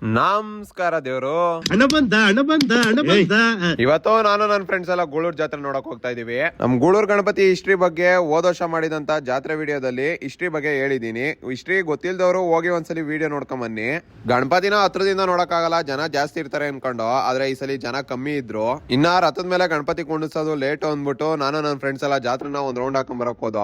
ನಮಸ್ಕಾರ ದೇವ್ರು. ಹಣ ಬಂದ. ಇವತ್ತು ನಾನು ನನ್ನ ಫ್ರೆಂಡ್ಸ್ ಎಲ್ಲ ಗೂಳೂರ್ ಜಾತ್ರೆ ನೋಡಕ್ ಹೋಗ್ತಾ ಇದೀವಿ. ನಮ್ ಗೂಳೂರ್ ಗಣಪತಿ ಹಿಸ್ಟ್ರಿ ಬಗ್ಗೆ ಹೋದ ವರ್ಷ ಮಾಡಿದಂತ ಜಾತ್ರೆ ವಿಡಿಯೋದಲ್ಲಿ ಹಿಸ್ಟ್ರಿ ಬಗ್ಗೆ ಹೇಳಿದೀನಿ. ಹಿಸ್ಟ್ರಿ ಗೊತ್ತಿಲ್ದವ್ರು ಹೋಗಿ ಒಂದ್ಸಲಿ ವಿಡಿಯೋ ನೋಡ್ಕೊಂಡ್ ಬನ್ನಿ. ಗಣಪತಿನ ಹತ್ರದಿಂದ ನೋಡಕ್ ಆಗಲ್ಲ, ಜನ ಜಾಸ್ತಿ ಇರ್ತಾರೆ ಅನ್ಕೊಂಡು, ಆದ್ರೆ ಈ ಸಲ ಜನ ಕಮ್ಮಿ ಇದ್ರು. ಇನ್ನ ರಥದ ಮೇಲೆ ಗಣಪತಿ ಕುಂಡಿಸೋದು ಲೇಟ್ ಅಂದ್ಬಿಟ್ಟು ನಾನು ನನ್ನ ಫ್ರೆಂಡ್ಸ್ ಎಲ್ಲ ಜಾತ್ರೆನ ಒಂದ್ ರೌಂಡ್ ಹಾಕೊಂಡ್ ಬರಕ್ ಹೋದ.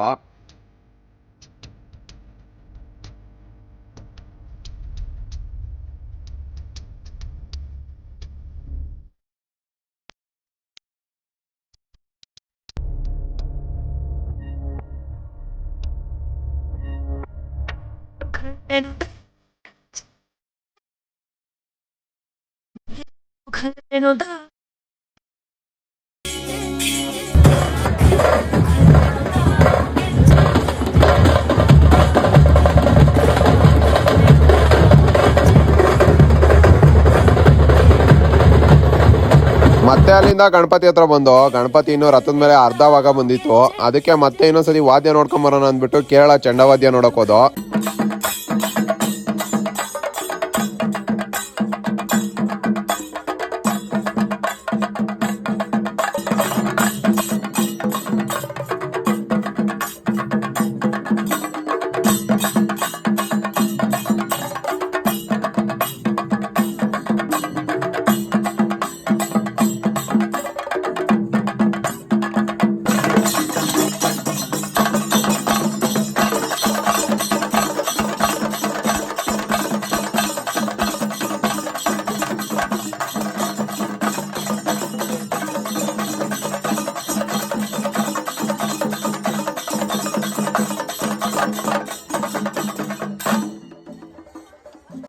ಮತ್ತೆ ಅಲ್ಲಿಂದ ಗಣಪತಿ ಹತ್ರ ಬಂದು ಗಣಪತಿ ಇನ್ನು ರಥದ ಮೇಲೆ ಅರ್ಧ ಭಾಗ ಬಂದಿತ್ತು. ಅದಕ್ಕೆ ಮತ್ತೆ ಇನ್ನೊಂದ್ಸತಿ ವಾದ್ಯ ನೋಡ್ಕೊಂಡ್ ಬರೋಣ ಅಂದ್ಬಿಟ್ಟು ಕೇರಳ ಚಂಡವಾದ್ಯ ನೋಡಕ್ ಹೋದೋ.